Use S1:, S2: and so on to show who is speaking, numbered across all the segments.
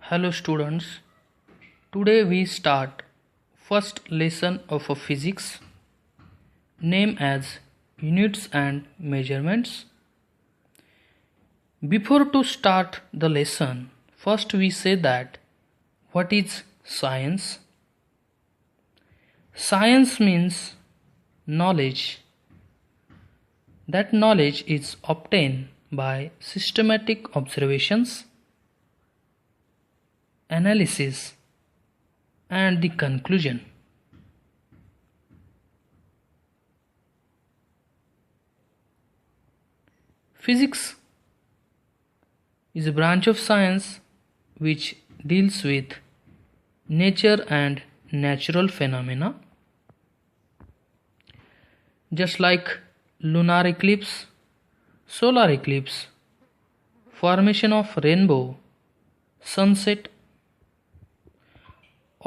S1: Hello students. Today we start first lesson of a physics named as units and measurements. Before to start the lesson, first we say that what is science? Science means knowledge. That knowledge is obtained by systematic observations, analysis, and the conclusion. Physics is a branch of science which deals with nature and natural phenomena, just like lunar eclipse, solar eclipse, formation of rainbow, sunset.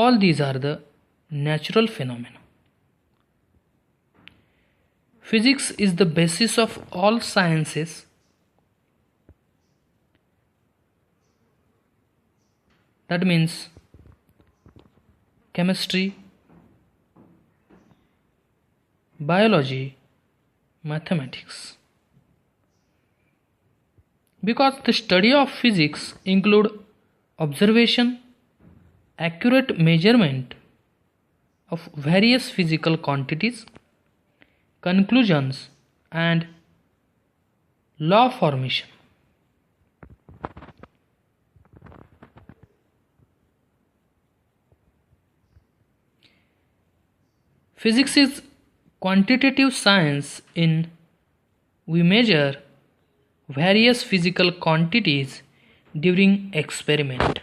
S1: All these are the natural phenomena. Physics is the basis of all sciences. That means chemistry, biology, mathematics. Because the study of physics include observation, accurate measurement of various physical quantities, conclusions, and law formation. Physics is quantitative science in we measure various physical quantities during experiment.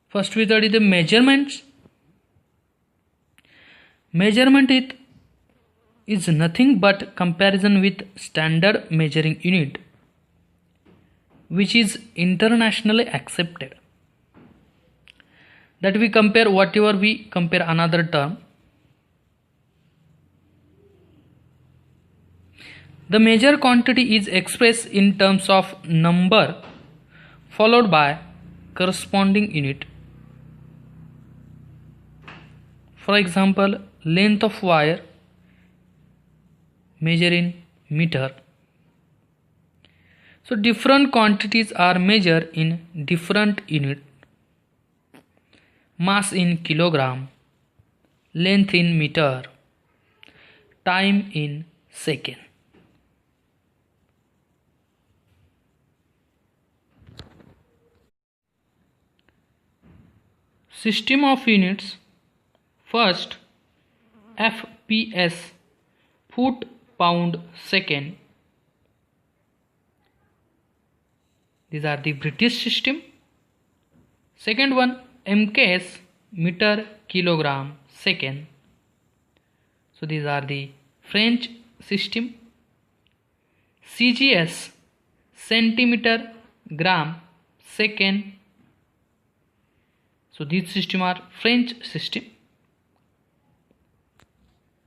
S1: First we study the measurements. Measurement is nothing but comparison with standard measuring unit which is internationally accepted. That we compare whatever we compare another term. The measured quantity is expressed in terms of number followed by corresponding unit. For example, length of wire measure in meter. So different quantities are measured in different unit. Mass in kilogram, length in meter, time in second. System of units. First, FPS, foot pound second. These are the British system. Second one, MKS, meter kilogram second. So these are the French system. CGS, centimeter gram second. So these system are French system.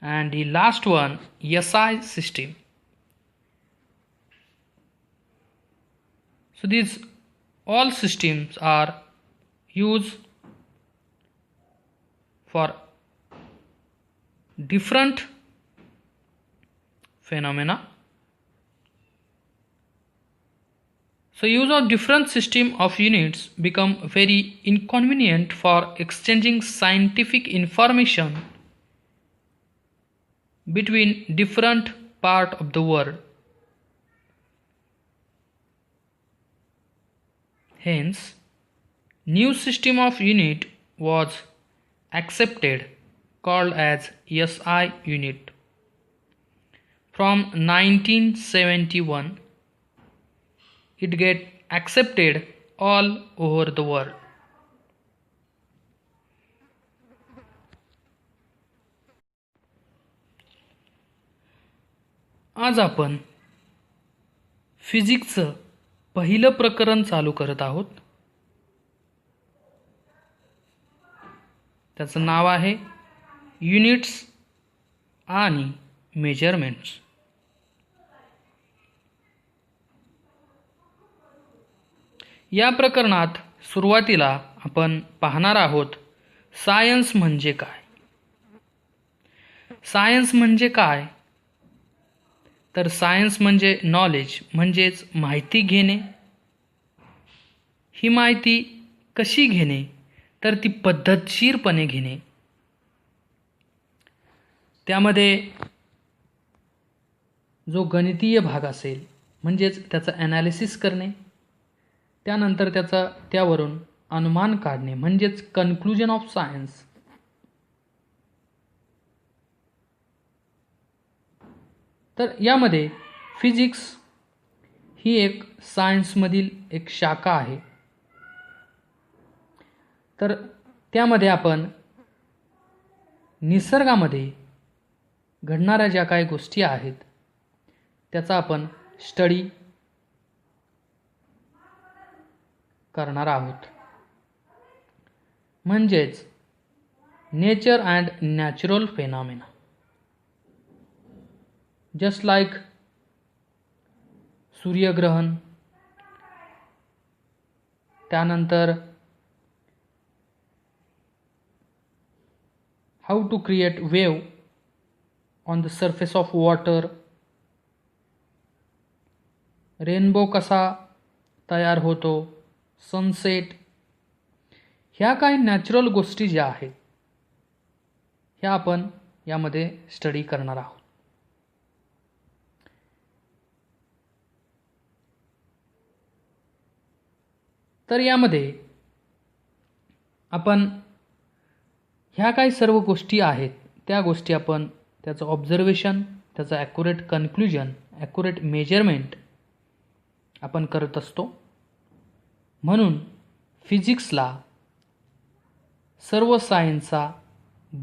S1: And the last one, SI system. So these all systems are used for different phenomena. So use of different system of units become very inconvenient for exchanging scientific information between different part of the world. Hence, new system of unit was accepted called as SI unit. From 1971, it get accepted all over the world. आज आपण फिजिक्सचं पहिलं प्रकरण चालू करत आहोत. त्याचं नाव आहे units आणि measurements. या प्रकरणात सुरुवातीला आपण पाहणार आहोत सायन्स म्हणजे काय. सायन्स म्हणजे काय, तर सायन्स म्हणजे नॉलेज म्हणजेच माहिती घेणे. ही माहिती कशी घेणे, तर ती पद्धतशीरपणे घेणे. त्यामध्ये जो गणितीय भाग असेल म्हणजेच त्याचं ॲनालिसिस करणे, त्यानंतर त्यावरून अनुमान काढणे म्हणजेच कन्क्लुजन ऑफ सायन्स. तर यामध्ये फिजिक्स ही एक सायन्समधील एक शाखा आहे. तर त्यामध्ये आपण निसर्गामध्ये घडणाऱ्या ज्या काही गोष्टी आहेत त्याचा आपण स्टडी करणार आहोत. म्हणजेच nature and natural phenomena. Just like सूर्यग्रहण, त्यानंतर how to create wave on the surface of water, rainbow कसा तयार होतो, सनसेट, ह्या काही नॅचरल गोष्टी ज्या आहेत ह्या आपण यामध्ये स्टडी करणार आहोत. तर यामध्ये आपण ह्या काही सर्व गोष्टी आहेत त्या गोष्टी आपण त्याचं ऑब्झर्वेशन, त्याचं ॲक्युरेट कन्क्लुजन, ॲक्युरेट मेजरमेंट आपण करत असतो. म्हणून फिजिक्सला सर्व सायन्सचा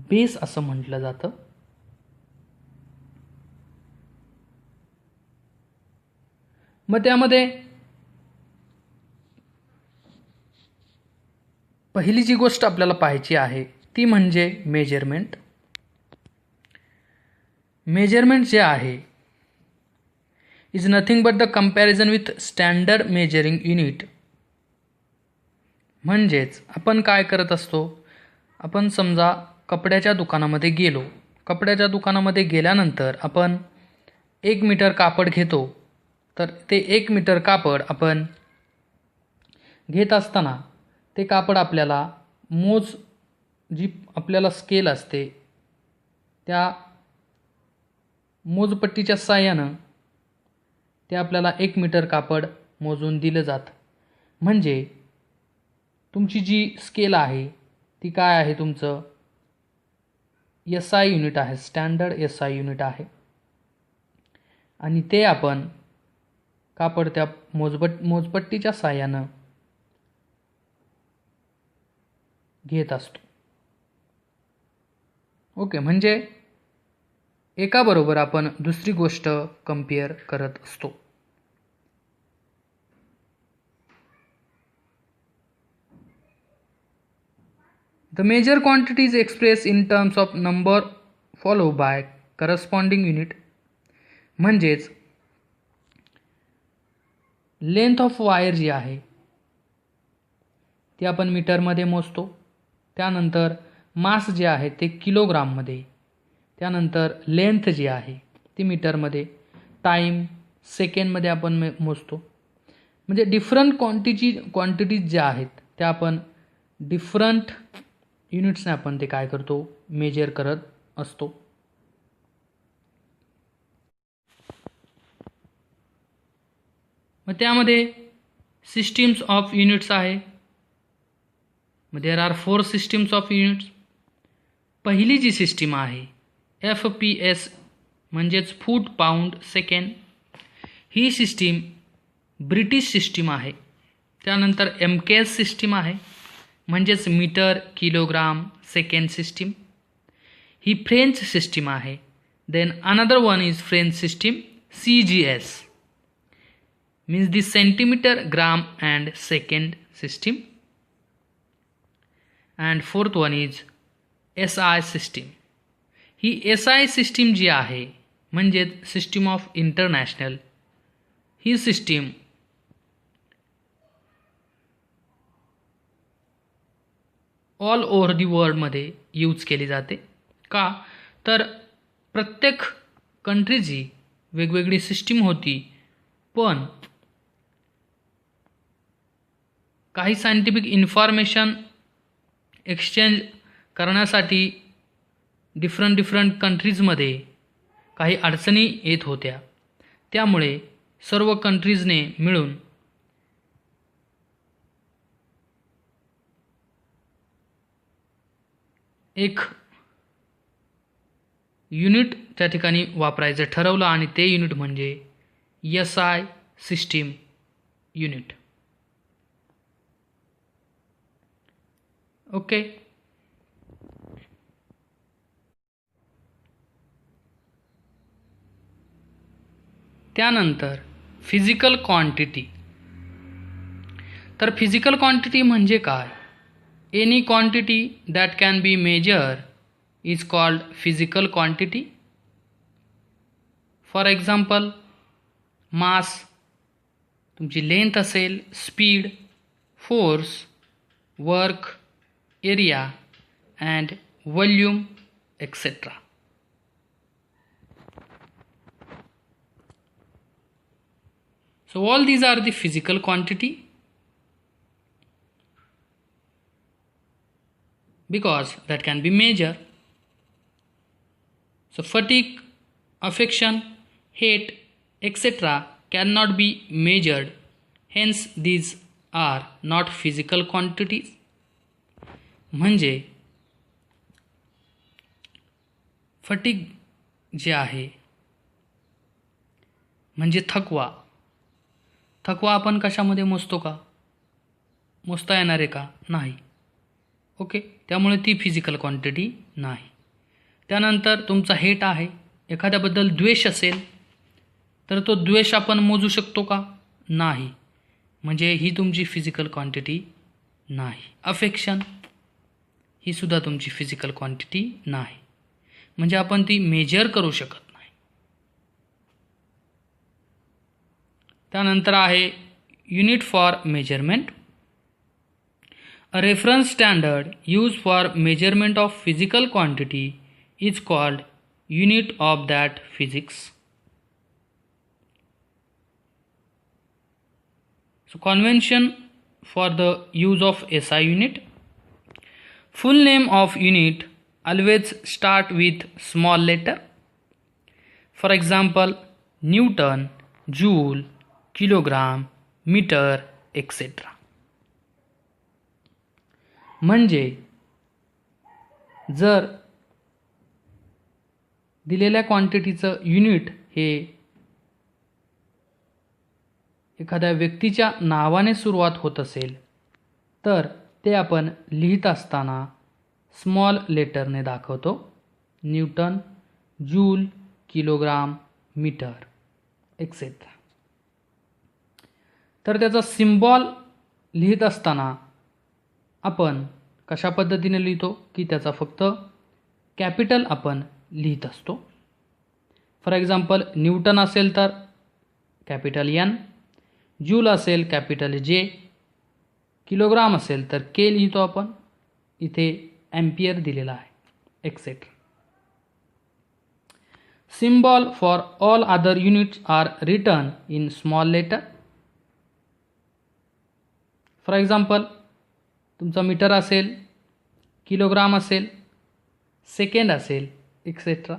S1: बेस असं म्हटलं जातं. मग त्यामध्ये पहिली जी गोष्ट आपल्याला पाहायची आहे ती म्हणजे मेजरमेंट. मेजरमेंट जे आहे is nothing but the comparison with standard measuring unit. म्हणजेच आपण काय करत असतो, आपण समजा कपड्याच्या दुकानामध्ये गेलो, कपड्याच्या दुकानामध्ये गेल्यानंतर आपण 1 मीटर कापड घेतो. तर ते 1 मीटर कापड आपण घेत असताना ते कापड आपल्याला जी आपल्याला स्केल असते त्या मोजपट्टीच्या साहाय्यानं ते आपल्याला 1 मीटर कापड मोजून दिलं जातं. म्हणजे तुमची जी स्केल आहे ती काय आहे, तुमचं SI युनिट आहे, स्टँडर्ड SI युनिट आहे. आणि ते आपण कापड त्या मोजपट्टीच्या साहाय्यानं घेत असतो. ओके, म्हणजे एकाबरोबर आपण दुसरी गोष्ट कंपेअर करत असतो. The major quantity is expressed in terms of number followed by corresponding unit. म्हणजेच लेंथ ऑफ वायर जी आहे ती आपण मीटरमध्ये मोजतो. त्यानंतर मास जे आहे ते किलोग्राममध्ये, त्यानंतर लेंथ जी आहे ती मीटरमध्ये, टाईम सेकंडमध्ये आपण मोजतो. म्हणजे डिफरंट क्वांटिटीज ज्या आहेत त्या आपण डिफरंट युनिट्सने आपण ते काय करतो, मेजर करत असतो. मग त्यामध्ये सिस्टीम्स ऑफ युनिट्स आहे. There are 4 systems of units. पहिली जी सिस्टीम आहे FPS म्हणजेच फूट पाऊंड सेकंड, ही सिस्टीम ब्रिटिश सिस्टीम आहे. त्यानंतर MKS सिस्टीम आहे म्हणजेच मीटर किलोग्राम सेकंड सिस्टीम, ही फ्रेंच सिस्टीम आहे. Then another one is French system CGS means the centimeter gram and second system, and fourth one is SI system. ही SI system जी आहे म्हणजेच सिस्टीम ऑफ इंटरनॅशनल, ही system all over the वर्ल्डमध्ये use केली जाते. का तर प्रत्येक कंट्रीची वेगवेगळी सिस्टीम होती, पण काही सायंटिफिक इन्फॉर्मेशन एक्सचेंज करण्यासाठी डिफरंट कंट्रीजमध्ये काही अडचणी येत होत्या. त्यामुळे सर्व कंट्रीजने मिळून एक युनिट त्या ठिकाणी वापरायचं ठरवलं आणि ते युनिट म्हणजे SI सिस्टीम युनिट. ओके. त्यानंतर फिजिकल क्वांटिटी. तर फिजिकल क्वांटिटी म्हणजे काय? Any quantity that can be measure is called physical quantity. For example, mass, तुमची लेंथ असेल, speed, force, work, area and volume etcetera. So all these are the physical quantity because that can be measured. So fatigue, affection, hate, etc. cannot be measured. Hence these are not physical quantities. म्हणजे fatigue जे आहे म्हणजे थकवा. थकवा आपण कशामध्ये मोजतो का? मोजता येणार आहे का? नाही. ओके, त्यामुळे ती फिजिकल क्वांटिटी नाही. त्यानंतर तुमचा हेट आहे, एखाद्याबद्दल द्वेष असेल तर तो द्वेष आपण मोजू शकतो का? नाही, म्हणजे ही तुमची फिजिकल क्वांटिटी नाही. अफेक्शन ही सुद्धा तुमची फिजिकल क्वांटिटी नाही, म्हणजे आपण ती मेजर करू शकत नाही. त्यानंतर आहे unit for measurement. A reference standard used for measurement of physical quantity is called unit of that physics. So convention for the use of SI unit. Full name of unit always start with small letter. For example, Newton, Joule, kilogram, meter, etc. म्हणजे जर दिलेल्या क्वांटिटीचं unit हे एखाद्या व्यक्तीच्या नावाने सुरुवात होत असेल तर ते आपण लिहित असताना स्मॉल लेटरने दाखवतो. Newton, joule, kilogram, metre etcetera. तर त्याचा सिम्बॉल लिहित असताना आपण कशा पद्धतीने लिहितो की त्याचा फक्त कॅपिटल आपण लिहित असतो. फॉर एक्झाम्पल, न्यूटन असेल तर कॅपिटल N, जूल असेल कॅपिटल J, किलोग्राम असेल तर K लिहितो आपण, इथे एम्पियर दिलेला आहे etcetera. Symbol for all other units are written in small letter. For example, तुमचा मीटर असेल, किलोग्राम असेल, सेकंड असेल एक्सेट्रा.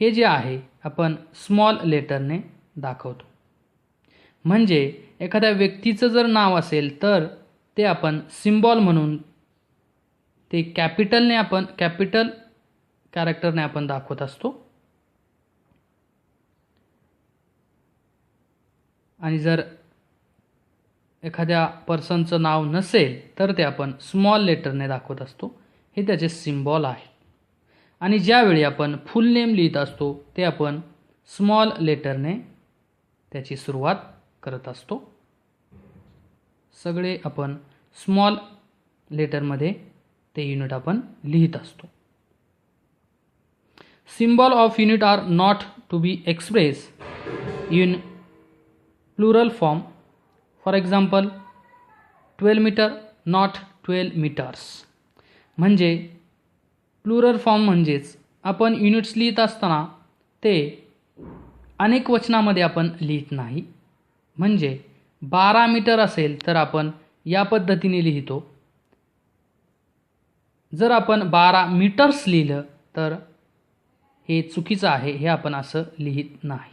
S1: हे जे आहे आपण स्मॉल लेटरने दाखवतो. म्हणजे एखाद्या व्यक्तीचं जर नाव असेल तर ते आपण सिम्बॉल म्हणून ते कॅपिटलने आपण कॅपिटल कॅरेक्टरने आपण दाखवत असतो. आणि जर एखाद्या पर्सनचं नाव नसेल तर ते आपण स्मॉल लेटरने दाखवत असतो. हे त्याचे सिम्बॉल आहेत. आणि ज्यावेळी आपण फुल नेम लिहित असतो ते आपण स्मॉल लेटरने त्याची सुरुवात करत असतो. सगळे आपण स्मॉल लेटरमध्ये ते युनिट आपण लिहित असतो. Symbol of unit are not to be express in plural form. For example 12 metre not 12 metres. म्हणजे प्लुरल फॉर्म म्हणजेच आपण युनिट्स लिहित असताना ते अनेक वचनामध्ये आपण लिहित नाही. म्हणजे 12 मीटर असेल तर आपण या पद्धतीने लिहितो. जर आपण 12 मीटर्स लिहिलं तर हे चुकीचं आहे, हे आपण असं लिहित नाही.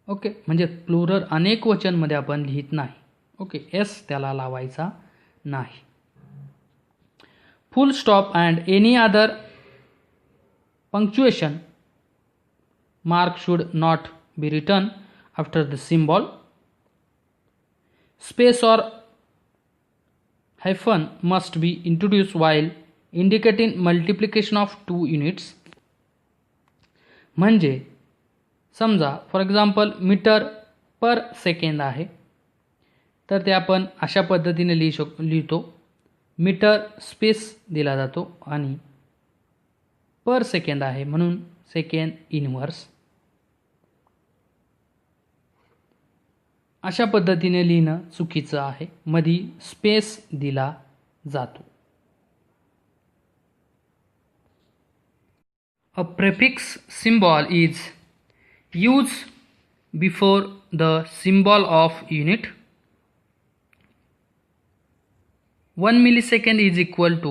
S1: ओके, म्हणजे प्लुरल अनेक वचनमध्ये आपण लिहित नाही. ओके, एस त्याला लावायचा नाही. फुल stop and any other punctuation mark should not be written after the symbol. Space or hyphen must be introduced while indicating multiplication of two units. म्हणजे समजा for example metre per second आहे तर ते आपण अशा पद्धतीने लिहितो. मीटर स्पेस दिला जातो आणि पर सेकंद आहे म्हणून सेकंड इनव्हर्स. अशा पद्धतीने लिहिणं चुकीचं आहे. मधी स्पेस दिला जातो. A prefix symbol is use before the symbol of unit. 1 millisecond is equal to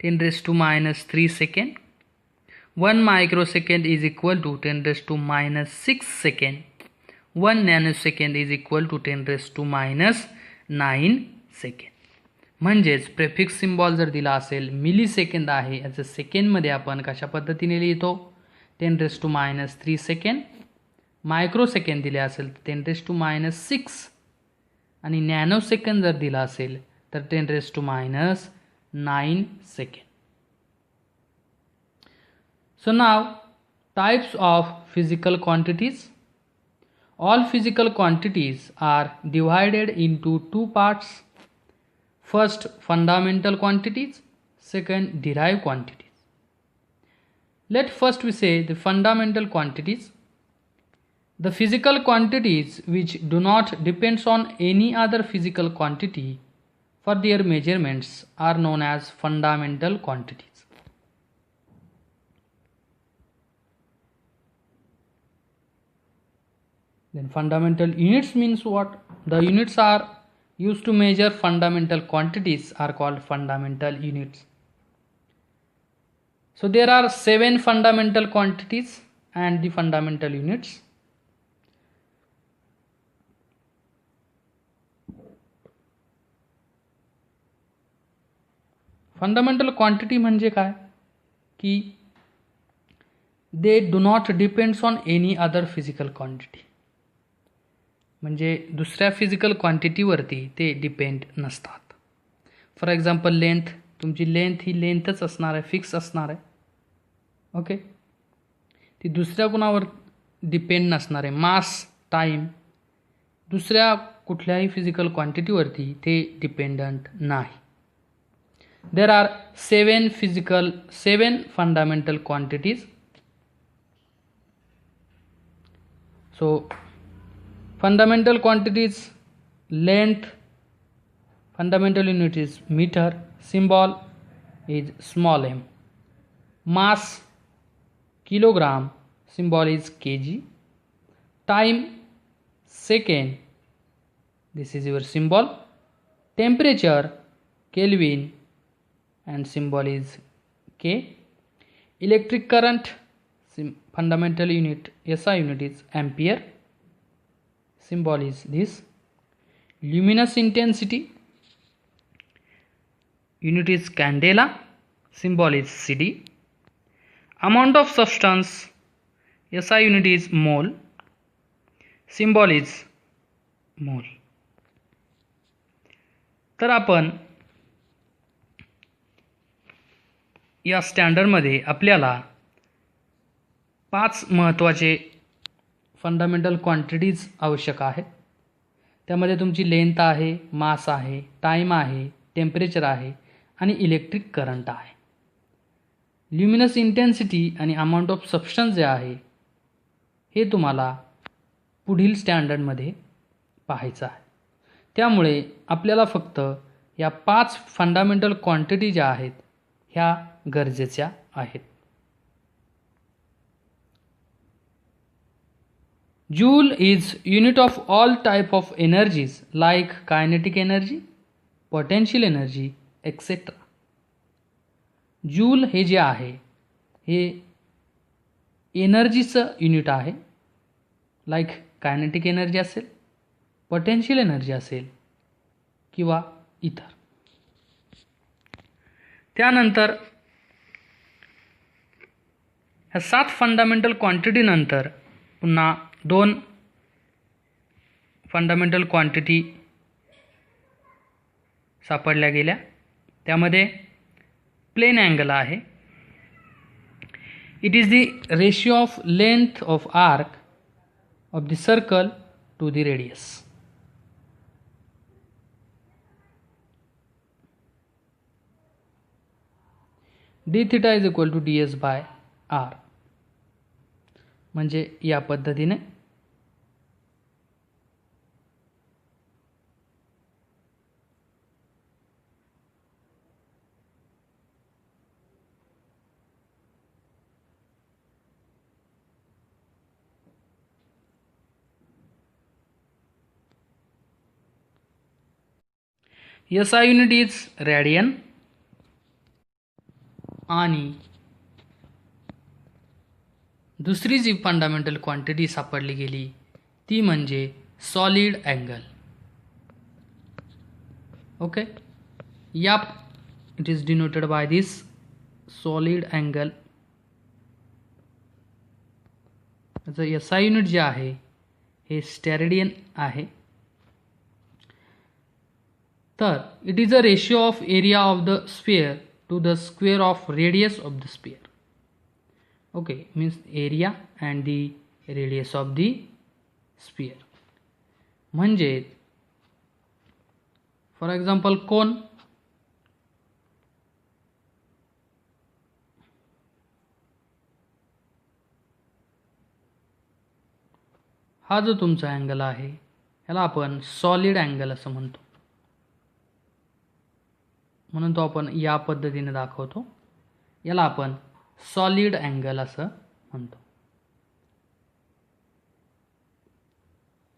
S1: 10 raised to minus 3 second. 1 microsecond is equal to 10 raised to minus 6 second. 1 nanosecond is equal to 10 raised to minus 9 second. म्हणजेच prefix symbol जर दिला असेल milli second आहे याचं सेकंडमध्ये आपण कशा पद्धतीने लिहितो 10 raised to minus 3 second. Microsecond दिले असेल 10 raised to minus 6 आणि नॅनोसेकंद जर दिला असेल तर 10 raised to minus 9 second. So now types of physical quantities. All physical quantities are divided into two parts. First, fundamental quantities. Second, derived quantities. Let first we say the fundamental quantities. The physical quantities which do not depend on any other physical quantity for their measurements are known as fundamental quantities. Then fundamental units means what? The units are used to measure fundamental quantities are called fundamental units. So there are 7 fundamental quantities and the fundamental units. Fundamental quantity म्हणजे काय की they do not depends on any other physical quantity. म्हणजे दुसऱ्या physical क्वांटिटीवरती ते depend नसतात. For example length, तुमची length ही लेंथच असणार आहे, फिक्स असणार आहे. ओके, ती दुसऱ्या कुणावर डिपेंड नसणार आहे. मास, टाईम दुसऱ्या कुठल्याही फिजिकल क्वांटिटीवरती ते डिपेंडंट नाही. There are 7 fundamental quantities. So fundamental quantities: length, fundamental unit is meter, symbol is small m. Mass, kilogram, symbol is kg. Time, second, this is your symbol. Temperature, Kelvin, and symbol is K. Electric current, fundamental unit SI unit is ampere, symbol is this. Luminous intensity, unit is candela, symbol is CD. Amount of substance, SI unit is mole, symbol is mole. तर आपण या स्टँडर्डमध्ये आपल्याला 5 महत्त्वाचे fundamental quantities आवश्यक आहेत. त्यामध्ये तुमची length आहे, मास आहे, टाईम आहे, टेम्परेचर आहे आणि इलेक्ट्रिक करंट आहे. ल्युमिनस इंटेन्सिटी आणि अमाऊंट ऑफ सबस्टन्स जे आहे हे तुम्हाला पुढील स्टँडर्डमध्ये पाहायचं आहे. त्यामुळे आपल्याला फक्त या 5 फंडामेंटल क्वांटिटी ज्या आहेत ह्या गरजेच्या आहेत. Joule is unit of all type of energies like kinetic energy, potential energy etcetera. Joule हे जे आहे हे एनर्जीचं युनिट आहे. लाईक कायनेटिक एनर्जी असेल, पोटेन्शियल एनर्जी असेल किंवा इतर. त्यानंतर ह्या 7 फंडामेंटल क्वांटिटी नंतर पुन्हा 2 फंडामेंटल क्वांटिटी सापडल्या गेल्या. त्यामध्ये प्लेन अँगल आहे. It is the ratio of length of arc of the circle to the radius. D theta is equal to D S by R. म्हणजे या पद्धतीने SI युनिट इज रेडियन आणि दुसरी जी fundamental quantity सापडली गेली ती म्हणजे सॉलिड अँगल. ओके, या it is denoted by this solid angle. याचं SI युनिट जे आहे हे स्टेरेडियन आहे. तर it is a ratio of area of the sphere to the square of radius of the sphere. Okay, means area and the radius of the sphere. म्हणजे for example कोन, हा जो तुमचा angle आहे ह्याला आपण सॉलिड अँगल असं म्हणतो. म्हणून तो आपण या पद्धतीने दाखवतो. याला आपण सॉलिड अँगल असं म्हणतो.